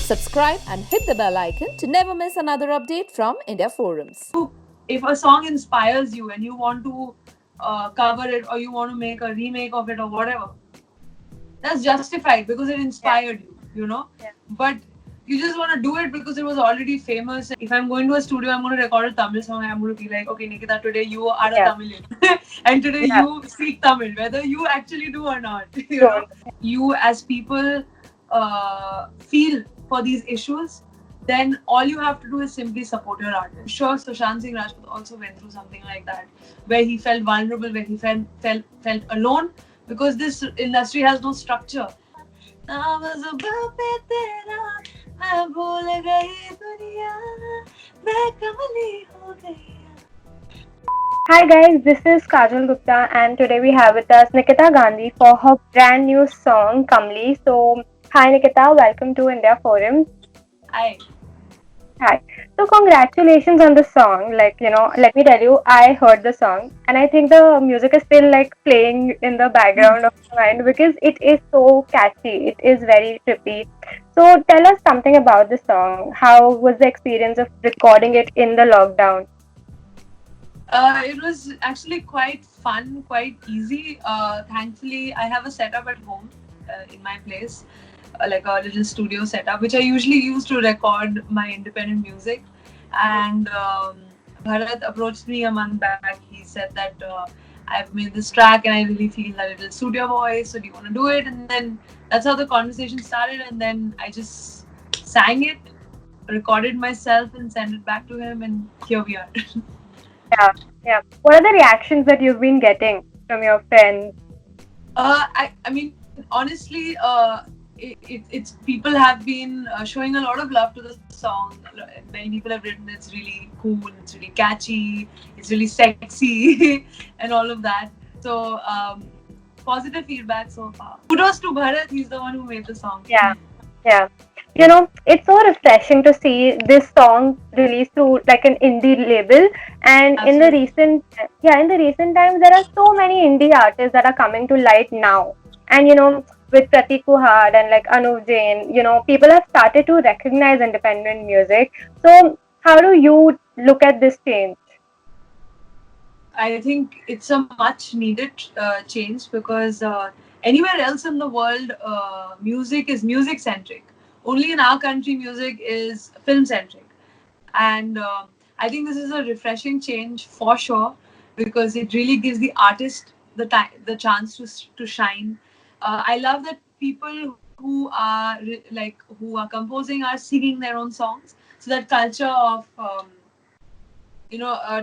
Subscribe and hit the bell icon to never miss another update from India Forums. If a song inspires you and you want to cover it or you want to make a remake of it or whatever, that's justified because it Yeah, inspired you, you know. yeah, But you just want to do it because it was already famous. If I'm going to a studio, I'm going to record a Tamil song, I'm going to be like, okay, Nikita, today you are a yeah, Tamilian, and today yeah. you speak Tamil, whether you actually do or not. You know, Sure. you as people feel for these issues, then all you have to do is simply support your art. I'm sure Sushant Singh Rajput also went through something like that, where he felt vulnerable, where he felt alone, because this industry has no structure. Hi guys, this is Kajal Gupta, and today we have with us Nikita Gandhi for her brand new song Kamli. So, hi Nikita, welcome to India Forum. I Hi. So, congratulations on the song. Let me tell you, I heard the song, and I think the music is still like playing in the background of my mind because it is so catchy. It is very trippy. So, tell us something about the song. How was the experience of recording it in the lockdown? It was actually quite fun, quite easy. Thankfully, I have a setup at home in my place, like a little studio setup, which I usually use to record my independent music. And Bharat approached me a month back. He said that I've made this track and I really feel that it'll suit your voice. So do you want to do it? And then that's how the conversation started. And then I just sang it, recorded myself, and sent it back to him. And here we are. Yeah, yeah. What are the reactions that you've been getting from your friends? I mean, honestly, it's people have been showing a lot of love to the song. Many people have written it's really cool, it's really catchy, it's really sexy, and all of that. So, positive feedback so far. Kudos to Bharat, he's the one who made the song. Yeah, yeah. It's so refreshing to see this song released through like an indie label. And Absolutely. in the recent times, there are so many indie artists that are coming to light now. And with Pratik Kuhad and like Anuv Jain, people have started to recognize independent music. So, how do you look at this change? I think it's a much needed change because anywhere else in the world, music is music centric. Only in our country, music is film centric. And I think this is a refreshing change for sure because it really gives the artist the chance to shine. I love that people who are who are composing are singing their own songs. So that culture of a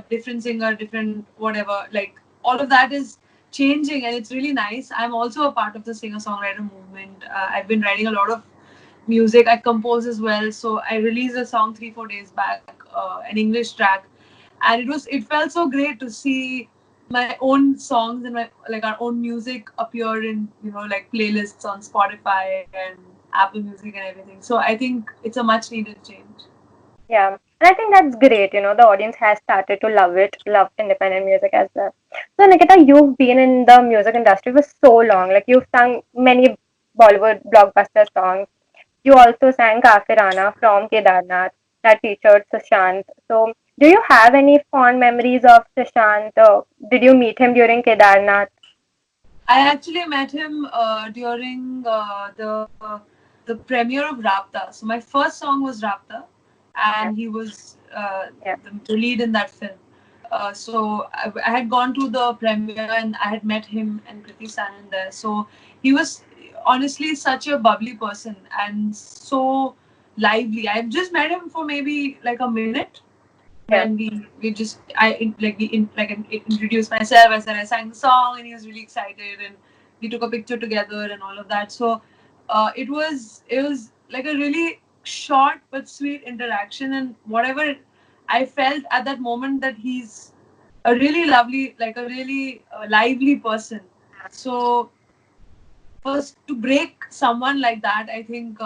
different singer, different whatever, like all of that is changing and it's really nice. I'm also a part of the singer songwriter movement. I've been writing a lot of music. I compose as well. So I released a song 3-4 days back, an English track, and it felt so great to see my own songs and my like our own music appear in like playlists on Spotify and Apple Music and everything. So I think it's a much needed change. Yeah. And I think that's great. The audience has started to love it, love independent music as well. So, Nikita, you've been in the music industry for so long. Like, you've sung many Bollywood blockbuster songs. You also sang Kafirana from Kedarnath that featured Sushant. So, do you have any fond memories of Sushant? Did you meet him during Kedarnath? I actually met him during the premiere of Rapta. So my first song was Rapta, Yeah, and he was yeah, the lead in that film. So I had gone to the premiere and I had met him and Kriti Sanon there. So he was honestly such a bubbly person and so lively. I've just met him for maybe like a minute yeah. when we just I introduced myself. I said I sang the song, and he was really excited, and we took a picture together and all of that. So it was like a really short but sweet interaction, and whatever I felt at that moment that he's a really lovely, like a really lively person. So first to break someone like that, I think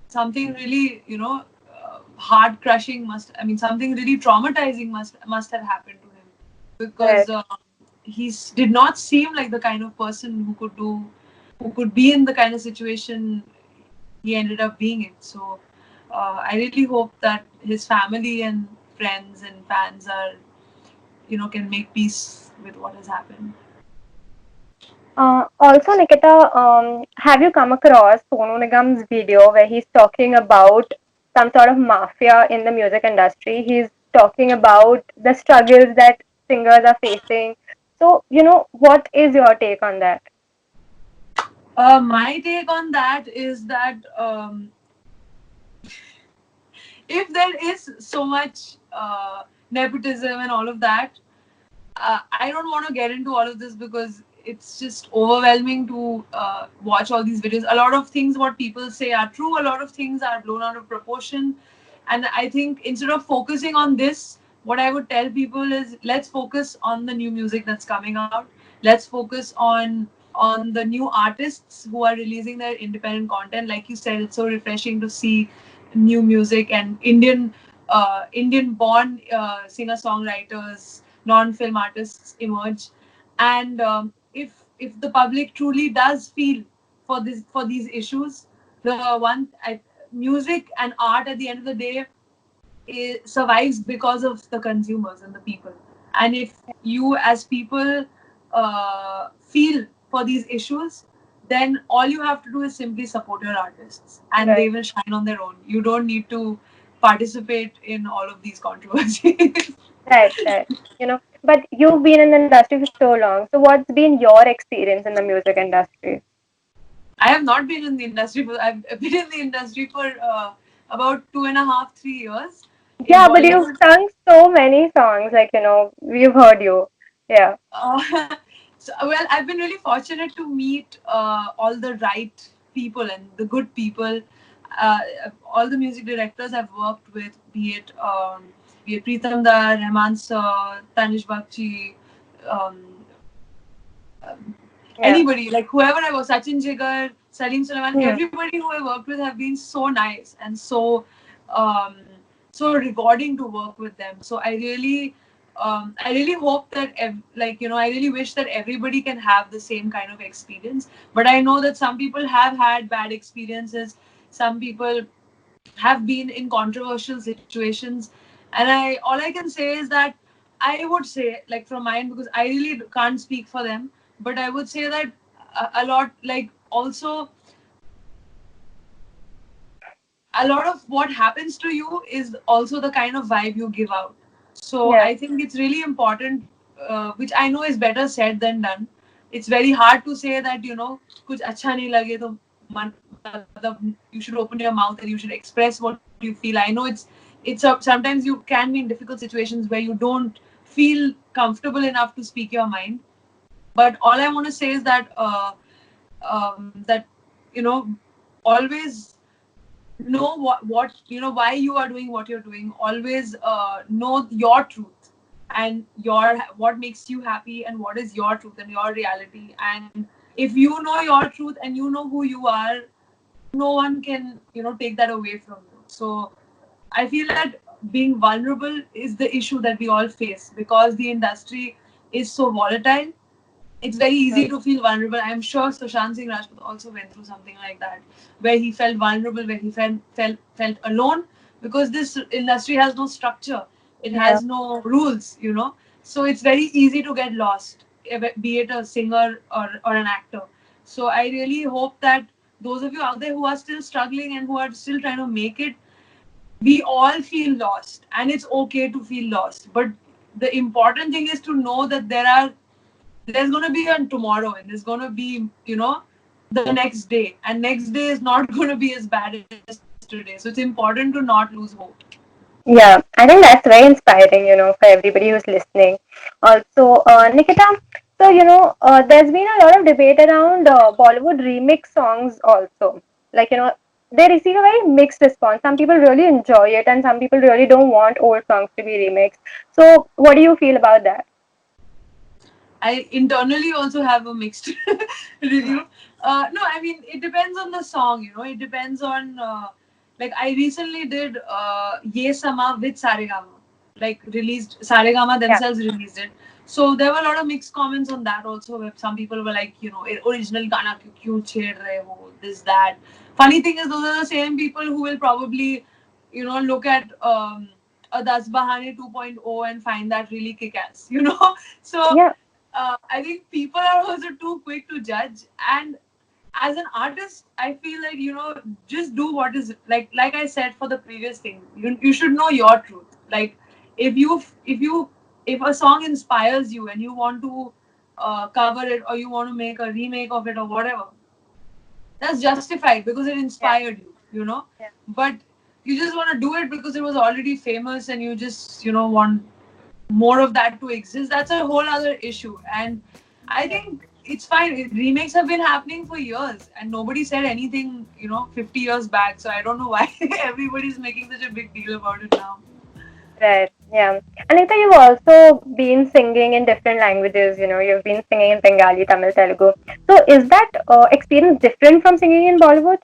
something really heart crushing something really traumatizing must have happened to him because Right. he did not seem like the kind of person who could be in the kind of situation he ended up being it. So I really hope that his family and friends and fans are, can make peace with what has happened. Also, Nikita, have you come across Sonu Nigam's video where he's talking about some sort of mafia in the music industry? He's talking about the struggles that singers are facing. So, what is your take on that? My take on that is that if there is so much nepotism and all of that, I don't want to get into all of this because it's just overwhelming to watch all these videos. A lot of things what people say are true. A lot of things are blown out of proportion. And I think instead of focusing on this, what I would tell people is let's focus on the new music that's coming out. Let's focus on the new artists who are releasing their independent content. Like you said, it's so refreshing to see new music and Indian born singer songwriters, non-film artists emerge. And if the public truly does feel for these issues, the one music and art at the end of the day survives because of the consumers and the people. And if you as people feel for these issues, then all you have to do is simply support your artists and they Right, will shine on their own. You don't need to participate in all of these controversies. right, right. But you've been in the industry for so long. So, what's been your experience in the music industry? I have not been in the industry for I've been in the industry for about 2.5, 3 years in Yeah, but you've Bollywood. sung so many songs, like, we've heard you. Yeah. Well, I've been really fortunate to meet all the right people and the good people. Uh, all the music directors I've worked with, be it Pritam Dar, Rahman Sir, Tanish Bakshi, um, Yeah. anybody, like whoever I was, Sachin Jigar, Salim Sulaiman, Hmm. everybody who I worked with have been so nice and um, so rewarding to work with them. So I really hope that I really wish that everybody can have the same kind of experience. But I know that some people have had bad experiences. Some people have been in controversial situations, and I all I can say is that I would say, like from mine, because I really can't speak for them, but I would say that a lot, like also a lot of what happens to you is also the kind of vibe you give out. So Yeah. I think it's really important, which I know is better said than done. It's very hard to say that कुछ अच्छा नहीं लगे तो मतलब you should open your mouth and you should express what you feel. I know sometimes you can be in difficult situations where you don't feel comfortable enough to speak your mind. But all I want to say is that that always know what why you are doing what you're doing. Always know your truth and your what makes you happy and what is your truth and your reality. And if you know your truth and you know who you are, no one can take that away from you. So I feel that being vulnerable is the issue that we all face because the industry is so volatile. It's very easy to feel vulnerable. I'm sure Sushant Singh Rajput also went through something like that, where he felt vulnerable, where he felt alone, because this industry has no structure. It Yeah. has no rules. So it's very easy to get lost, be it a singer or an actor. So I really hope that those of you out there who are still struggling and who are still trying to make it, we all feel lost, and it's okay to feel lost. But the important thing is to know that there's going to be a tomorrow, and there's going to be the next day, and next day is not going to be as bad as yesterday. So it's important to not lose hope. Yeah, I think that's very inspiring, for everybody who's listening. Also, Nikita, so, there's been a lot of debate around Bollywood remix songs also. Like, they receive a very mixed response. Some people really enjoy it, and some people really don't want old songs to be remixed. So, what do you feel about that? I internally also have a mixed review. No, I mean it depends on the song. It depends on like I recently did Ye Sama with Saregama, like released Saregama Yeah. themselves released it. So there were a lot of mixed comments on that also. Where some people were like, original गाना क्यों छेड़ रहे हो, this that. funny thing is, those are the same people who will probably, look at a Das Bahane 2.0 and find that really kick-ass, So Yeah. I think people are also too quick to judge. And as an artist, I feel like, just do what is like I said for the previous thing. You should know your truth. Like if a song inspires you and you want to cover it, or you want to make a remake of it or whatever, that's justified because it inspired you. Yeah. But you just want to do it because it was already famous and you just want more of that to exist. That's a whole other issue. And I think it's fine. Remakes have been happening for years and nobody said anything 50 years back, so I don't know why everybody's making such a big deal about it now. Right. Yeah. Anita, you've also been singing in different languages. You've been singing in Bengali, Tamil, Telugu. So, is that experience different from singing in Bollywood?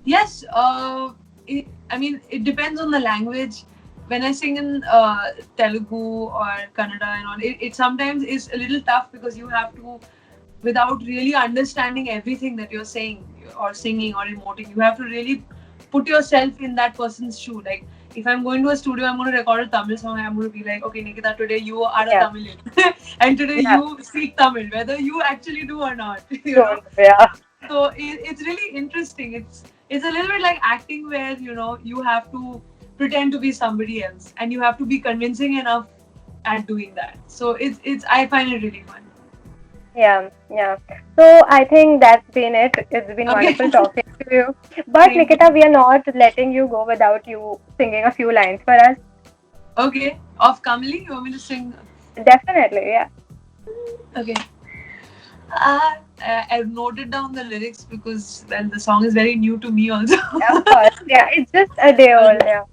Yes, it depends on the language. When I sing in Telugu or Kannada and all, it sometimes is a little tough because you have to, without really understanding everything that you're saying or singing or emoting, you have to really put yourself in that person's shoe. Like, if I'm going to a studio, I'm going to record a Tamil song, I'm going to be like, okay, Nikita, today you are a Yeah. Tamilian. And today Yeah. you speak Tamil, whether you actually do or not. Sure. Yeah. So it's really interesting. It's a little bit like acting, where you have to pretend to be somebody else and you have to be convincing enough at doing that. So it's I find it really fun. Yeah. Yeah. So, I think that's been it. It's been Okay. wonderful talking to you. But, Same. Nikita, we are not letting you go without you singing a few lines for us. Okay, of Kamali, you want me to sing? Definitely. Yeah. Okay. I've noted down the lyrics because, well, the song is very new to me also. Of course. Yeah. It's just a day old. Yeah.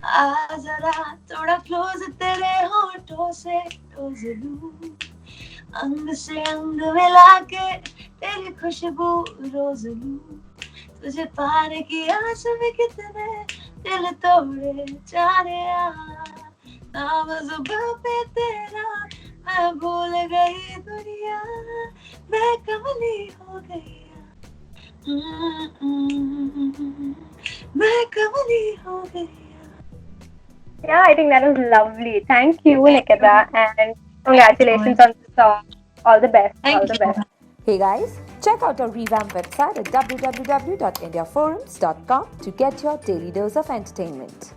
आ जरा थोड़ा close तेरे होठों से रोज लूं, अंग से अंग मिला के तेरी खुशबू रोज लूं, तुझे पाने की आस में कितने दिल तोड़े जा रे यार, नाम जुबां पे तेरा मैं भूल गई दुनिया, मैं कमली हो गई, मैं कमली हो गई. Yeah, I think that was lovely. Thank you, Nikita, and congratulations on the song. All the best. All Thank the you. best. Hey guys, check out our revamped website at www.indiaforums.com to get your daily dose of entertainment.